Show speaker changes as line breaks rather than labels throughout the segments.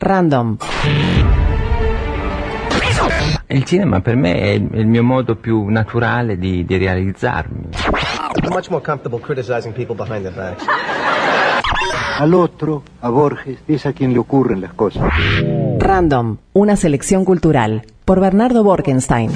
Random.
Il cinema per me è il mio modo più naturale di realizzarmi.
I'm much more comfortable criticizing people behind their backs.
Al otro, a Borges, es a quien le ocurren las cosas.
Random, una selección cultural, por Bernardo Borkenstein.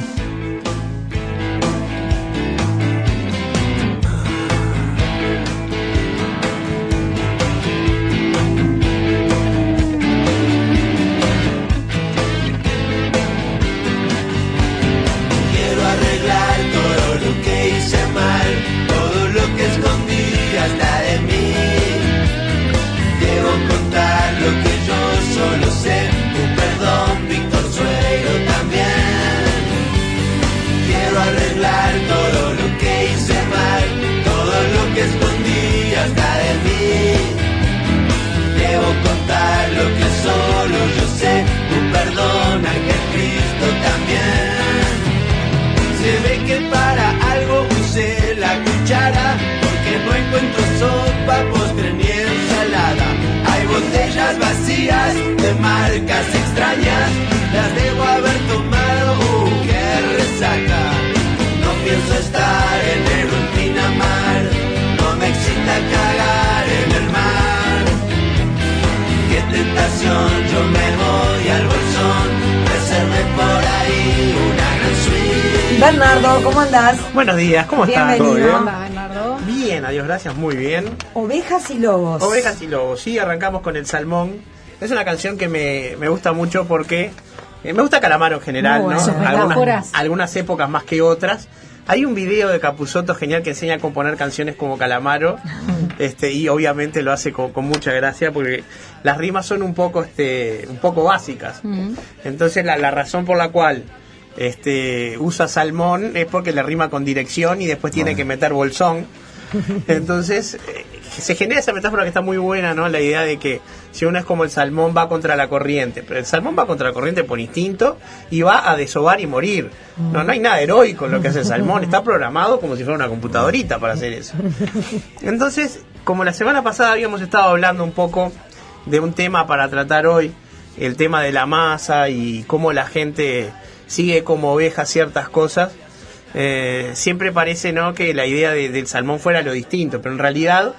Porque no encuentro sopa, postre ni ensalada. Hay botellas vacías de marcas extrañas. Las debo haber tomado, qué resaca. No pienso estar en el ultramar. No me excita cagar en el mar. Qué tentación, yo me voy al bolsón. Reservé por ahí una gran suite.
Bernardo, ¿cómo andás?
Buenos días, ¿cómo estás?
Bienvenido.
¿Todo bien? Bien, adiós, gracias, muy bien.
Ovejas y lobos.
Ovejas y lobos, sí, arrancamos con El Salmón. Es una canción que me gusta mucho porque me gusta Calamaro en general,
bueno,
¿no? Algunas épocas más que otras. Hay un video de Capusotto genial que enseña a componer canciones como Calamaro, y obviamente lo hace con mucha gracia porque las rimas son un poco básicas. Entonces la razón por la cual usa salmón es porque le rima con dirección y después tiene que meter bolsón. Entonces se genera esa metáfora que está muy buena, ¿no? La idea de que si uno es como el salmón, va contra la corriente, pero el salmón va contra la corriente por instinto y va a desovar y morir. No hay nada heroico en lo que hace el salmón, está programado como si fuera una computadorita para hacer eso. Entonces, como la semana pasada habíamos estado hablando un poco de un tema para tratar hoy, el tema de la masa y cómo la gente sigue como oveja ciertas cosas, siempre parece, ¿no?, que la idea del salmón fuera lo distinto, pero en realidad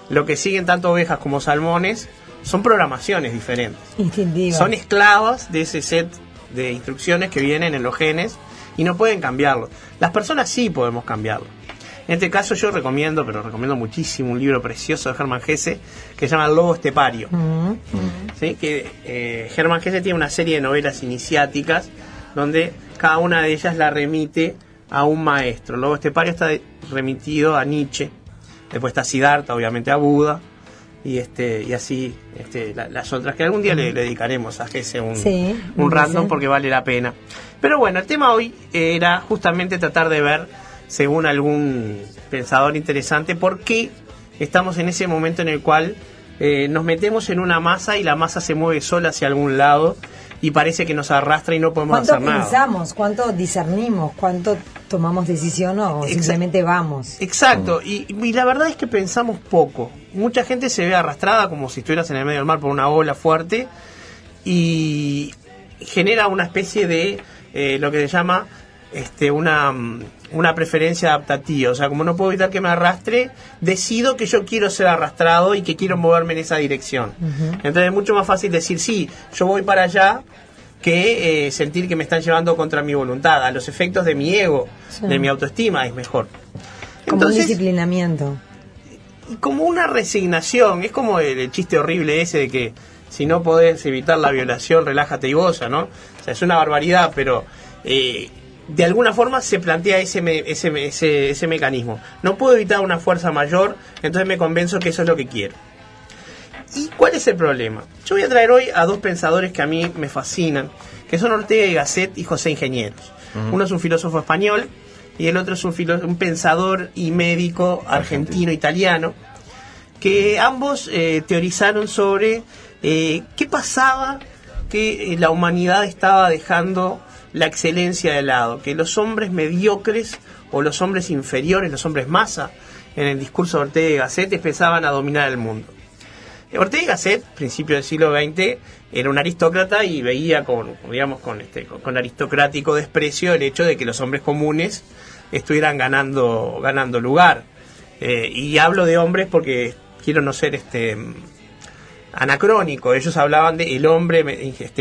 lo que siguen tanto ovejas como salmones son programaciones diferentes.
Instintivas.
Son esclavas de ese set de instrucciones que vienen en los genes y no pueden cambiarlo. Las personas sí podemos cambiarlo. En este caso yo recomiendo muchísimo un libro precioso de Hermann Hesse que se llama El lobo estepario. ¿Sí? Que Hermann Hesse tiene una serie de novelas iniciáticas donde cada una de ellas la remite a un maestro. El lobo estepario está remitido a Nietzsche, después está Siddhartha, obviamente a Buda, y así las otras, que algún día le dedicaremos a Hesse un random porque vale la pena. Pero bueno, el tema hoy era justamente tratar de ver, según algún pensador interesante, por qué estamos en ese momento en el cual nos metemos en una masa y la masa se mueve sola hacia algún lado y parece que nos arrastra y no podemos hacer nada.
¿Cuánto pensamos? ¿Cuánto discernimos? ¿Cuánto tomamos decisión o simplemente vamos?
Exacto, y la verdad es que pensamos poco. Mucha gente se ve arrastrada como si estuvieras en el medio del mar por una ola fuerte y genera una especie de lo que se llama una preferencia adaptativa. O sea, como no puedo evitar que me arrastre, decido que yo quiero ser arrastrado y que quiero moverme en esa dirección. Entonces es mucho más fácil decir, sí, yo voy para allá, que sentir que me están llevando contra mi voluntad. A los efectos de mi ego, de mi autoestima, es mejor.
Como un disciplinamiento.
Y como una resignación. Es como el chiste horrible ese de que si no podés evitar la violación, relájate y goza, ¿no? O sea, es una barbaridad, pero de alguna forma se plantea ese mecanismo. No puedo evitar una fuerza mayor, entonces me convenzo que eso es lo que quiero. ¿Y cuál es el problema? Yo voy a traer hoy a dos pensadores que a mí me fascinan, que son Ortega y Gasset y José Ingenieros. Uno es un filósofo español y el otro es un pensador y médico argentino-italiano, que ambos teorizaron sobre qué pasaba, que la humanidad estaba dejando la excelencia de lado, que los hombres mediocres o los hombres inferiores, los hombres masa, en el discurso de Ortega y Gasset empezaban a dominar el mundo. Ortega y Gasset, principio del siglo XX, era un aristócrata y veía con aristocrático desprecio el hecho de que los hombres comunes estuvieran ganando lugar. Y hablo de hombres porque quiero no ser anacrónico. Ellos hablaban de el hombre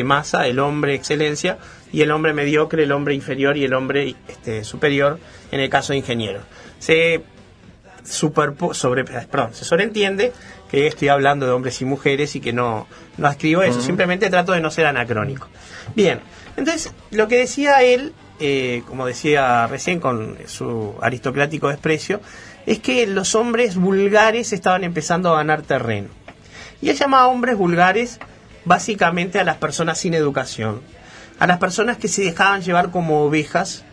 masa, el hombre excelencia, y el hombre mediocre, el hombre inferior y el hombre superior, en el caso de ingeniero. Se sobreentiende que estoy hablando de hombres y mujeres y que no escribo eso, simplemente trato de no ser anacrónico. Bien, entonces lo que decía él, como decía recién con su aristocrático desprecio, es que los hombres vulgares estaban empezando a ganar terreno. Y él llamaba hombres vulgares básicamente a las personas sin educación, a las personas que se dejaban llevar como ovejas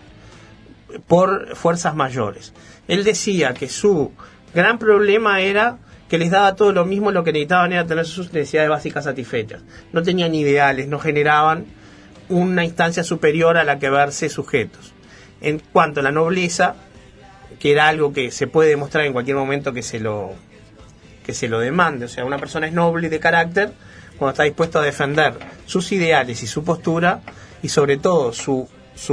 por fuerzas mayores. Él decía que su gran problema era que les daba todo lo mismo, lo que necesitaban era tener sus necesidades básicas satisfechas. No tenían ideales, no generaban una instancia superior a la que verse sujetos. En cuanto a la nobleza, que era algo que se puede demostrar en cualquier momento que se lo demande, o sea, una persona es noble de carácter cuando está dispuesto a defender sus ideales y su postura, y sobre todo sus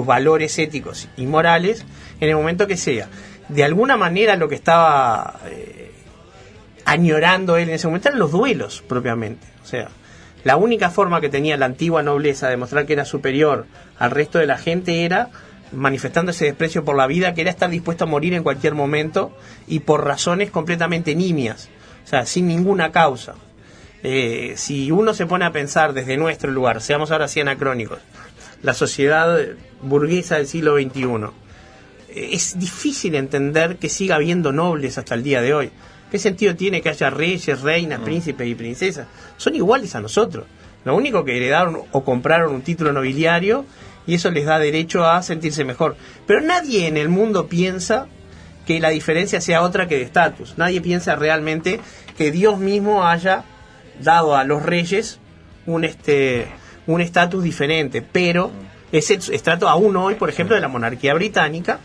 valores éticos y morales, en el momento que sea. De alguna manera lo que estaba añorando él en ese momento eran los duelos propiamente. O sea, la única forma que tenía la antigua nobleza de demostrar que era superior al resto de la gente era manifestando ese desprecio por la vida, que era estar dispuesto a morir en cualquier momento y por razones completamente nimias, o sea, sin ninguna causa. Si uno se pone a pensar desde nuestro lugar, seamos ahora sí anacrónicos, la sociedad burguesa del siglo XXI, es difícil entender que siga habiendo nobles hasta el día de hoy. ¿Qué sentido tiene que haya reyes, reinas, príncipes y princesas? Son iguales a nosotros. Lo único que heredaron o compraron un título nobiliario y eso les da derecho a sentirse mejor. Pero nadie en el mundo piensa que la diferencia sea otra que de estatus. Nadie piensa realmente que Dios mismo haya dado a los reyes un estatus diferente, pero ese estrato aún hoy, por ejemplo, de la monarquía británica.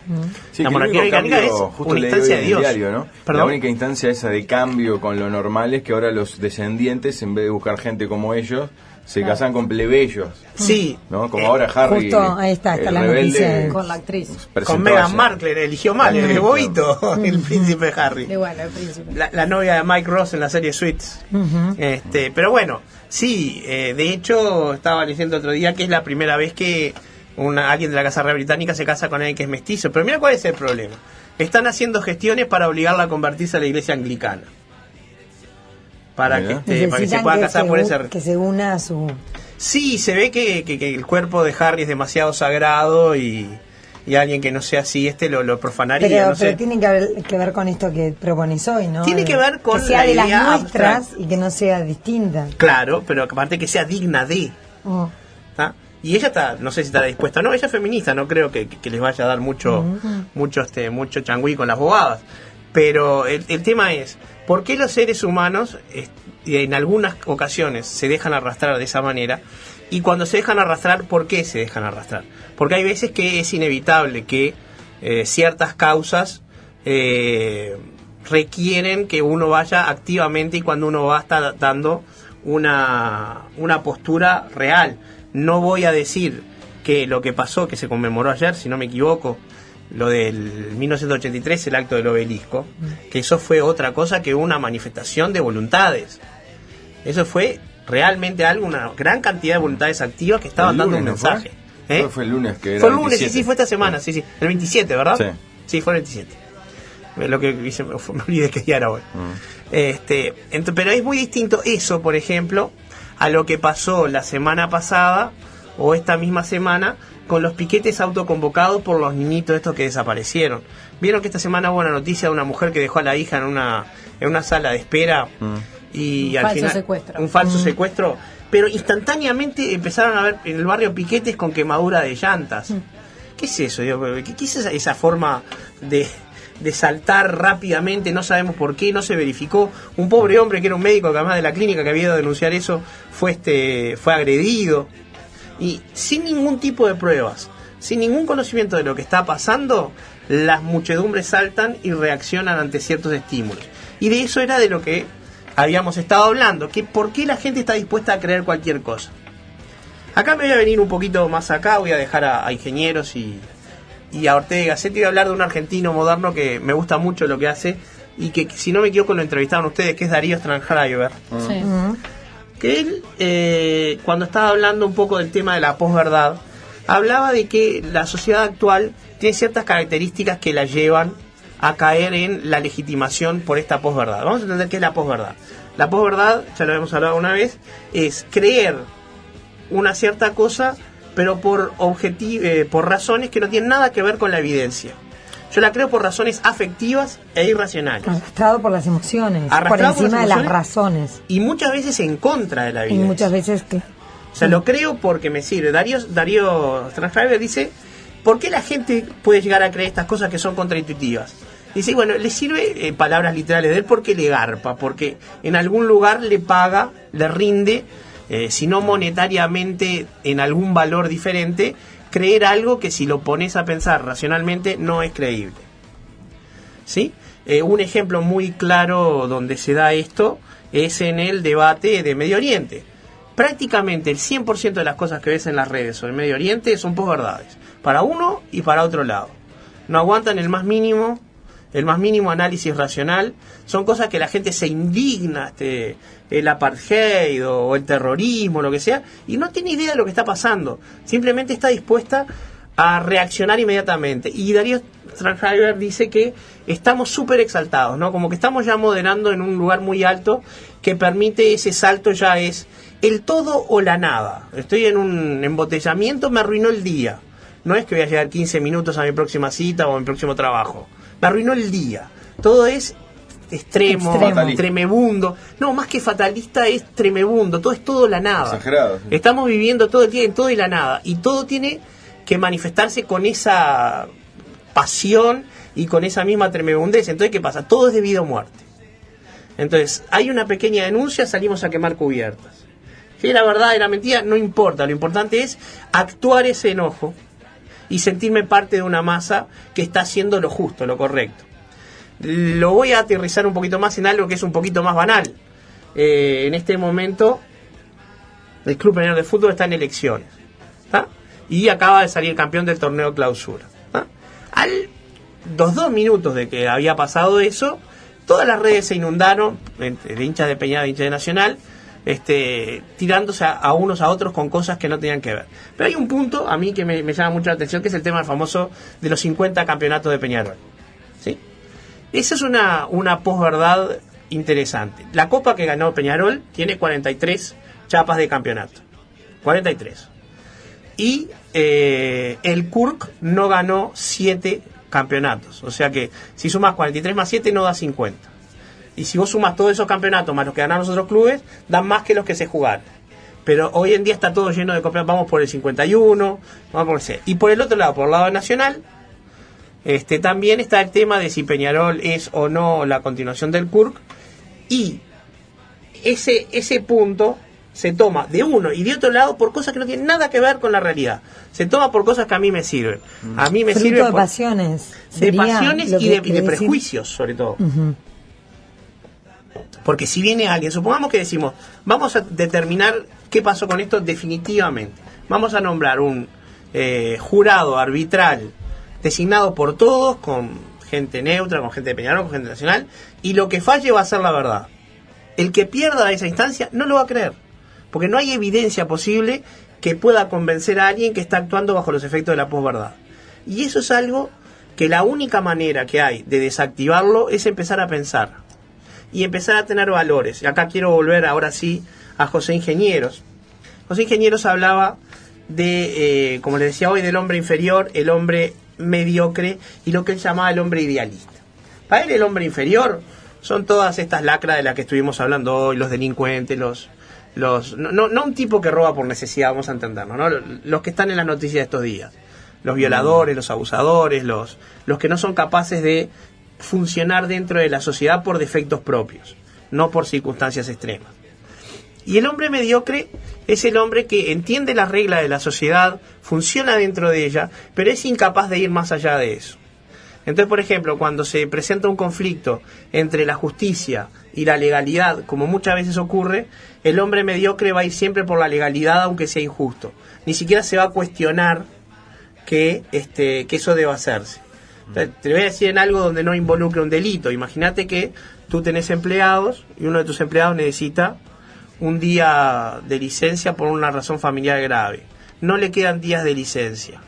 Sí,
la
que
monarquía británica es una instancia de Dios.
Diario, ¿no?
¿Perdón?
La única instancia esa de cambio con lo normal es que ahora los descendientes, en vez de buscar gente como ellos, se casan con plebeyos.
Sí.
¿No? Como ahora Harry.
Justo ahí está
el
la
rebelde,
noticia
con la actriz.
Con Meghan Markle, eligió mal, el bobito, el príncipe Harry.
Y bueno, el príncipe.
La novia de Mike Ross en la serie Suits. Pero bueno, sí, de hecho estaba diciendo otro día que es la primera vez que alguien de la Casa Real Británica se casa con alguien que es mestizo. Pero mira cuál es el problema. Están haciendo gestiones para obligarla a convertirse a la iglesia anglicana. Para que se pueda casar por ese...
Que se una a su...
Sí, se ve que el cuerpo de Harry es demasiado sagrado y alguien que no sea así lo profanaría.
Pero
sé.
tiene que ver con esto que propones hoy, ¿no?
Tiene que ver con
que sea
la
de las
idea
nuestras
abstracta.
y que no sea distinta.
Claro, pero aparte que sea digna de. ¿Tá? Y ella está, no sé si está dispuesta o no, ella es feminista, no creo que les vaya a dar mucho changüí con las bobadas. Pero el tema es, ¿por qué los seres humanos en algunas ocasiones se dejan arrastrar de esa manera? Y cuando se dejan arrastrar, ¿por qué se dejan arrastrar? Porque hay veces que es inevitable que ciertas causas requieren que uno vaya activamente, y cuando uno va a estar dando una postura real. No voy a decir que lo que pasó, que se conmemoró ayer, si no me equivoco, lo del 1983, el acto del obelisco, que eso fue otra cosa que una manifestación de voluntades. Eso fue realmente algo, una gran cantidad de voluntades activas que estaban dando un mensaje.
Fue el lunes que era.
Fue el lunes, sí, fue esta semana, sí. El 27, ¿verdad?
Sí,
fue el 27. Lo que hice, me olvidé que día era hoy. Pero es muy distinto eso, por ejemplo, a lo que pasó la semana pasada o esta misma semana con los piquetes autoconvocados por los niñitos estos que desaparecieron. Vieron que esta semana hubo una noticia de una mujer que dejó a la hija en una sala de espera y al final
secuestro.
Un falso secuestro, pero instantáneamente empezaron a ver en el barrio piquetes con quemadura de llantas. ¿Qué es eso? ¿Qué es esa forma de saltar rápidamente? No sabemos por qué, no se verificó. Un pobre hombre que era un médico que además de la clínica que había ido a denunciar eso fue agredido. Y sin ningún tipo de pruebas, sin ningún conocimiento de lo que está pasando, las muchedumbres saltan y reaccionan ante ciertos estímulos. Y de eso era de lo que habíamos estado hablando, que por qué la gente está dispuesta a creer cualquier cosa. Acá me voy a venir un poquito más acá, voy a dejar a Ingenieros y a Ortega Gasset, y voy a hablar de un argentino moderno que me gusta mucho lo que hace, y que si no me equivoco lo entrevistaron ustedes, que es Darío Strandheimer.
Sí.
Que él, cuando estaba hablando un poco del tema de la posverdad, hablaba de que la sociedad actual tiene ciertas características que la llevan a caer en la legitimación por esta posverdad. Vamos a entender qué es la posverdad. La posverdad, ya lo hemos hablado una vez, es creer una cierta cosa, pero por razones que no tienen nada que ver con la evidencia. Yo la creo por razones afectivas e irracionales.
Arrastrado por las emociones,
Arrastrado
por
por
encima
las
de las
emociones,
razones.
Y muchas veces en contra de la
Y
evidencia.
muchas veces que...
O sea, lo creo porque me sirve. Darío Strandheimer dice, ¿por qué la gente puede llegar a creer estas cosas que son contraintuitivas? Dice, bueno, le sirve, palabras literales de él, porque le garpa, porque en algún lugar le paga, le rinde, si no monetariamente, en algún valor diferente, creer algo que si lo pones a pensar racionalmente no es creíble. ¿Sí? Un ejemplo muy claro donde se da esto es en el debate de Medio Oriente. Prácticamente el 100% de las cosas que ves en las redes sobre Medio Oriente son posverdades, para uno y para otro lado. No aguantan el más mínimo análisis racional. Son cosas que la gente se indigna, el apartheid o el terrorismo, lo que sea, y no tiene idea de lo que está pasando. Simplemente está dispuesta a reaccionar inmediatamente. Y Darío Strandheimer dice que estamos súper exaltados, ¿no? Como que estamos ya moderando en un lugar muy alto que permite ese salto, ya es el todo o la nada. Estoy en un embotellamiento, me arruinó el día. No es que voy a llegar 15 minutos a mi próxima cita o a mi próximo trabajo. Me arruinó el día. Todo es extremo. Tremebundo. No, más que fatalista es tremebundo. Todo es todo la nada.
Exagerado. Sí.
Estamos viviendo todo el día en todo y la nada. Y todo tiene que manifestarse con esa pasión y con esa misma tremebundez. Entonces, ¿qué pasa? Todo es de vida o muerte. Entonces, hay una pequeña denuncia, salimos a quemar cubiertas. Si es la verdad y la mentira, no importa. Lo importante es actuar ese enojo y sentirme parte de una masa que está haciendo lo justo, lo correcto. Lo voy a aterrizar un poquito más en algo que es un poquito más banal. En este momento, el Club Peñarol de Fútbol está en elecciones, ¿tá? Y acaba de salir campeón del torneo Clausura, ¿tá? Los 2 minutos de que había pasado eso, todas las redes se inundaron, de hinchas de Peñarol, de hinchas de Nacional, tirándose a unos a otros con cosas que no tenían que ver. Pero hay un punto a mí que me llama mucho la atención, que es el tema famoso de los 50 campeonatos de Peñarol, ¿sí? Esa es una posverdad interesante. La copa que ganó Peñarol tiene 43 chapas de campeonato, 43, y el CURC no ganó 7 campeonatos, o sea que si sumas 43 más 7 no da 50. Y si vos sumas todos esos campeonatos más los que ganaron los otros clubes, dan más que los que se jugaron. Pero hoy en día está todo lleno de campeonatos. Vamos por el 51, vamos por el 6. Y por el otro lado, por el lado nacional, también está el tema de si Peñarol es o no la continuación del CURC. Y ese punto se toma de uno y de otro lado por cosas que no tienen nada que ver con la realidad. Se toma por cosas que a mí me sirven. A mí me sirve
de pasiones.
De pasiones y de prejuicios, sobre todo.
Uh-huh.
Porque si viene alguien, supongamos que decimos, vamos a determinar qué pasó con esto definitivamente. Vamos a nombrar un jurado arbitral designado por todos, con gente neutra, con gente de Peñarol, con gente nacional, y lo que falle va a ser la verdad. El que pierda esa instancia no lo va a creer, porque no hay evidencia posible que pueda convencer a alguien que está actuando bajo los efectos de la posverdad. Y eso es algo que la única manera que hay de desactivarlo es empezar a pensar y empezar a tener valores. Y acá quiero volver ahora sí a José Ingenieros. José Ingenieros hablaba de, como les decía hoy, del hombre inferior, el hombre mediocre y lo que él llamaba el hombre idealista. Para él el hombre inferior son todas estas lacras de las que estuvimos hablando hoy, los delincuentes, no un tipo que roba por necesidad, vamos a entendernos, ¿no? Los que están en las noticias de estos días, los violadores, los abusadores, los que no son capaces de funcionar dentro de la sociedad por defectos propios, no por circunstancias extremas. Y el hombre mediocre es el hombre que entiende las reglas de la sociedad, funciona dentro de ella, pero es incapaz de ir más allá de eso. Entonces, por ejemplo, cuando se presenta un conflicto entre la justicia y la legalidad, como muchas veces ocurre, el hombre mediocre va a ir siempre por la legalidad aunque sea injusto. Ni siquiera se va a cuestionar que eso deba hacerse. Entonces, te voy a decir en algo donde no involucre un delito. Imagínate que tú tenés empleados y uno de tus empleados necesita un día de licencia por una razón familiar grave. No le quedan días de licencia.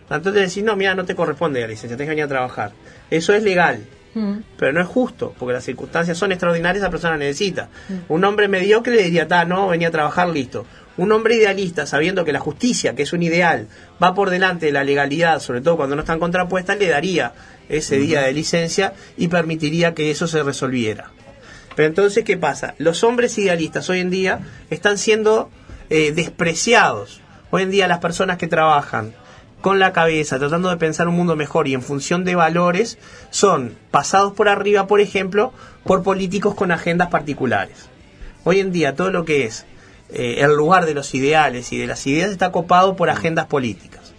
Entonces decís, no, mira, no te corresponde la licencia, tenés que venir a trabajar. Eso es legal, pero no es justo, porque las circunstancias son extraordinarias, esa persona necesita. Un hombre mediocre le diría, no, venía a trabajar, listo. Un hombre idealista, sabiendo que la justicia, que es un ideal, va por delante de la legalidad, sobre todo cuando no están contrapuestas, le daría ese día de licencia y permitiría que eso se resolviera. Pero entonces, ¿qué pasa? Los hombres idealistas hoy en día están siendo despreciados. Hoy en día las personas que trabajan con la cabeza, tratando de pensar un mundo mejor y en función de valores, son pasados por arriba, por ejemplo, por políticos con agendas particulares. Hoy en día todo lo que es el lugar de los ideales y de las ideas está copado por agendas políticas.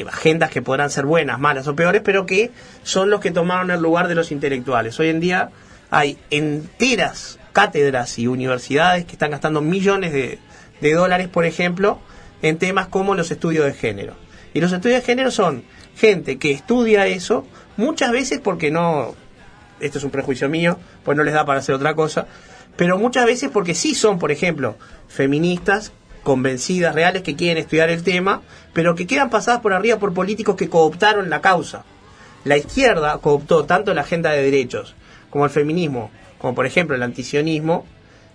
Agendas que podrán ser buenas, malas o peores, pero que son los que tomaron el lugar de los intelectuales. Hoy en día hay enteras cátedras y universidades que están gastando millones de dólares, por ejemplo, en temas como los estudios de género. Y los estudios de género son gente que estudia eso, muchas veces porque no, esto es un prejuicio mío, pues no les da para hacer otra cosa, pero muchas veces porque sí son, por ejemplo, feministas convencidas, reales, que quieren estudiar el tema, pero que quedan pasadas por arriba por políticos que cooptaron la causa. La izquierda cooptó tanto la agenda de derechos como el feminismo, como por ejemplo el antisionismo,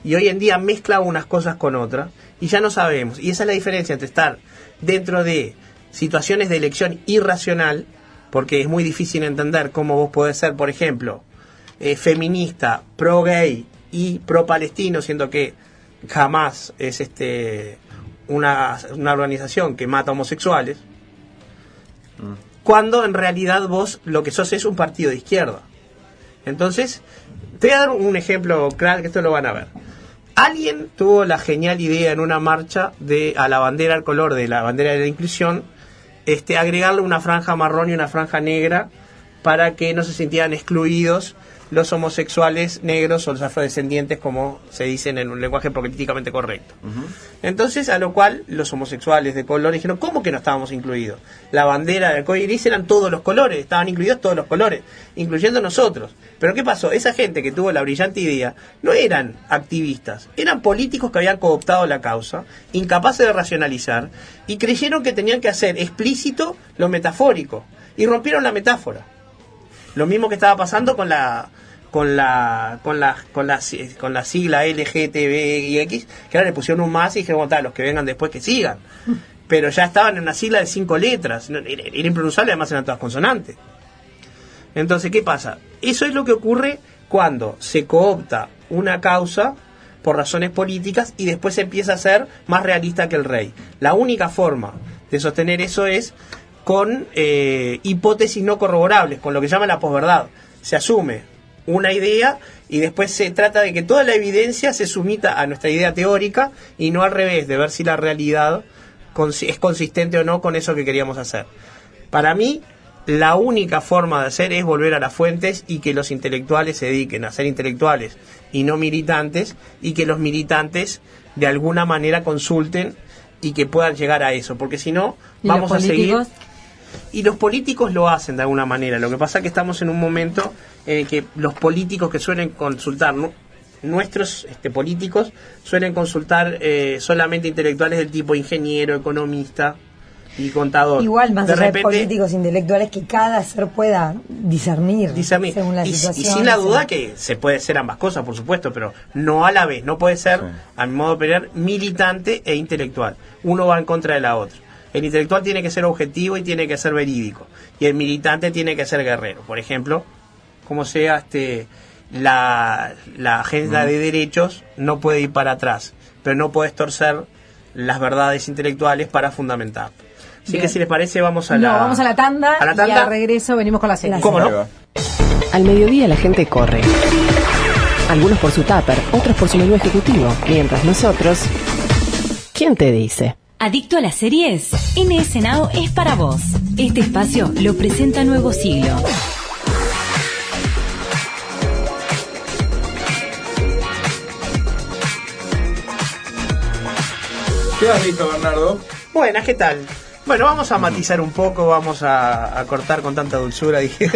y hoy en día mezcla unas cosas con otras, y ya no sabemos. Y esa es la diferencia entre estar dentro de situaciones de elección irracional, porque es muy difícil entender cómo vos podés ser, por ejemplo, feminista, pro-gay y pro-palestino, siendo que jamás es una organización que mata homosexuales, cuando en realidad vos lo que sos es un partido de izquierda. Entonces, te voy a dar un ejemplo claro, que esto lo van a ver. Alguien tuvo la genial idea en una marcha a la bandera, al color de la bandera de la inclusión, agregarle una franja marrón y una franja negra para que no se sintieran excluidos los homosexuales negros o los afrodescendientes, como se dicen en un lenguaje políticamente correcto. Entonces, a lo cual los homosexuales de color dijeron, ¿cómo que no estábamos incluidos? La bandera del arcoíris eran todos los colores, estaban incluidos todos los colores, incluyendo nosotros. Pero ¿qué pasó? Esa gente que tuvo la brillante idea no eran activistas, eran políticos que habían cooptado la causa, incapaces de racionalizar, y creyeron que tenían que hacer explícito lo metafórico, y rompieron la metáfora. Lo mismo que estaba pasando con la sigla LGTBIX, que ahora le pusieron un más y dijeron, los que vengan después que sigan. Pero ya estaban en una sigla de 5 letras, era impronunciable, además eran todas consonantes. Entonces, ¿qué pasa? Eso es lo que ocurre cuando se coopta una causa por razones políticas y después se empieza a ser más realista que el rey. La única forma de sostener eso es con hipótesis no corroborables, con lo que llama la posverdad. Se asume una idea y después se trata de que toda la evidencia se sumita a nuestra idea teórica y no al revés, de ver si la realidad es consistente o no con eso que queríamos hacer. Para mí, la única forma de hacer es volver a las fuentes y que los intelectuales se dediquen a ser intelectuales y no militantes, y que los militantes de alguna manera consulten y que puedan llegar a eso, porque si no vamos a seguir. Y los políticos lo hacen de alguna manera. Lo que pasa es que estamos en un momento en que los políticos que suelen consultar, nuestros políticos suelen consultar solamente intelectuales del tipo ingeniero, economista y contador.
Igual, más allá de políticos intelectuales, que cada ser pueda discernir. Según la situación.
Y sin la duda que se puede ser ambas cosas, por supuesto, pero no a la vez. No puede ser, a mi modo de operar, militante e intelectual. Uno va en contra de la otra. El intelectual tiene que ser objetivo y tiene que ser verídico, y el militante tiene que ser guerrero. Por ejemplo, como sea la agenda de derechos no puede ir para atrás, pero no puedes torcer las verdades intelectuales para fundamentar. Así que, si les parece, vamos a la tanda.
Y al regreso venimos con la cena.
¿Cómo no?
Al mediodía la gente corre. Algunos por su tupper, otros por su menú ejecutivo, mientras nosotros... ¿Quién te dice?
¿Adicto a las series? NS Now es para vos. Este espacio lo presenta Nuevo Siglo.
¿Qué has visto, Bernardo?
Buenas, ¿qué tal? Bueno, vamos a matizar un poco, vamos a cortar con tanta dulzura, dije.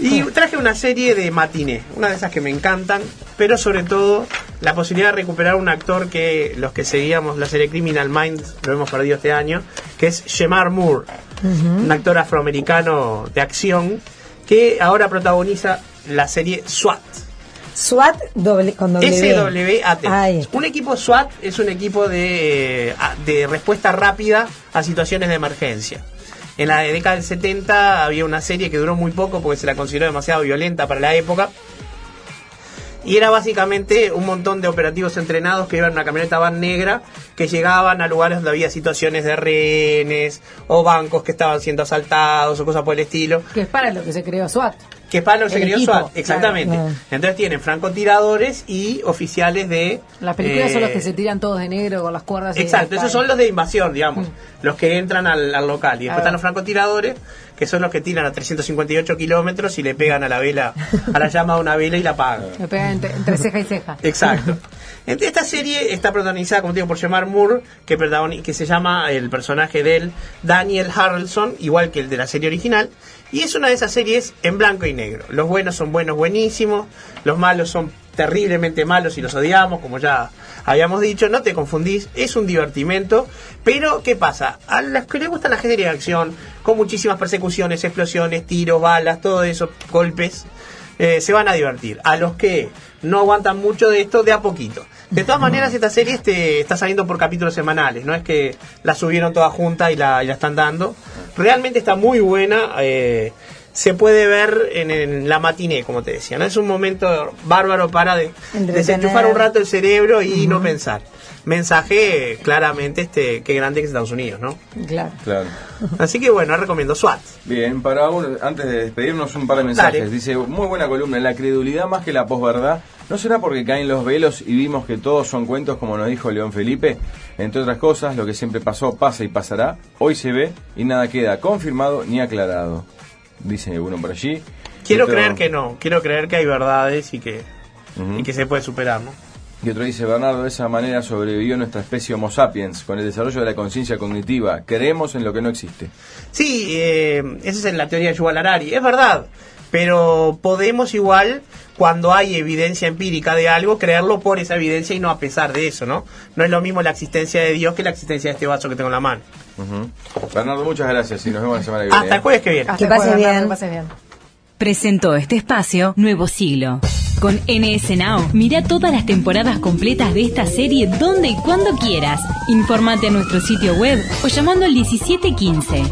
Y traje una serie de matiné, una de esas que me encantan, pero sobre todo la posibilidad de recuperar un actor que los que seguíamos la serie Criminal Minds lo hemos perdido este año, que es Shemar Moore, un actor afroamericano de acción que ahora protagoniza la serie SWAT.
SWAT con W.
SWAT. Un equipo SWAT es un equipo de respuesta rápida a situaciones de emergencia. En la década del 70 había una serie que duró muy poco porque se la consideró demasiado violenta para la época. Y era básicamente un montón de operativos entrenados que iban en una camioneta van negra, que llegaban a lugares donde había situaciones de rehenes o bancos que estaban siendo asaltados o cosas por el estilo.
Que es para lo que se creó SWAT.
Que es para lo que se creó
equipo,
SWAT, exactamente.
Claro.
Entonces tienen francotiradores y oficiales de...
Las películas son los que se tiran todos de negro con las cuerdas.
Exacto, esos son los de invasión, digamos, los que entran al local. Y después están los francotiradores, que son los que tiran a 358 kilómetros y le pegan a la vela, a la llama de una vela y la apagan.
Le pegan entre ceja y ceja.
Exacto. Esta serie está protagonizada, como te digo, por Shemar Moore, que se llama el personaje de él, Daniel Harrelson, igual que el de la serie original. Y es una de esas series en blanco y negro. Los buenos son buenos, buenísimos. Los malos son terriblemente malos y los odiamos, como ya habíamos dicho. No te confundís, es un divertimento. Pero, ¿qué pasa? A los que les gustan las series de acción, con muchísimas persecuciones, explosiones, tiros, balas, todo eso, golpes, se van a divertir. A los que no aguantan mucho de esto, de a poquito. De todas maneras, esta serie está saliendo por capítulos semanales. No es que la subieron toda junta y la están dando. Realmente está muy buena. Se puede ver en la matiné, como te decía, ¿no? Es un momento bárbaro para desenchufar un rato el cerebro y no pensar. Mensaje claramente qué grande que es Estados Unidos, ¿no?
Claro.
Así que bueno, recomiendo SWAT.
Bien, antes de despedirnos, un par de mensajes.
Dale.
Dice, muy buena columna, la credulidad más que la posverdad. ¿No será porque caen los velos y vimos que todos son cuentos, como nos dijo León Felipe? Entre otras cosas, lo que siempre pasó, pasa y pasará. Hoy se ve y nada queda confirmado ni aclarado. Dice uno por allí.
Quiero creer que no. Quiero creer que hay verdades y que se puede superar, ¿no?
Y otro dice, Bernardo, de esa manera sobrevivió nuestra especie Homo sapiens, con el desarrollo de la conciencia cognitiva. Creemos en lo que no existe. Sí, esa es la teoría de Yuval Harari. Es verdad, pero podemos igual, cuando hay evidencia empírica de algo, creerlo por esa evidencia y no a pesar de eso, ¿no? No es lo mismo la existencia de Dios que la existencia de este vaso que tengo en la mano. Bernardo, muchas gracias y nos vemos la semana que viene.
Hasta el jueves que viene.
Que pase bien.
Presentó este espacio Nuevo Siglo. Con NS Now, mira todas las temporadas completas de esta serie donde y cuando quieras. Informate a nuestro sitio web o llamando al 1715.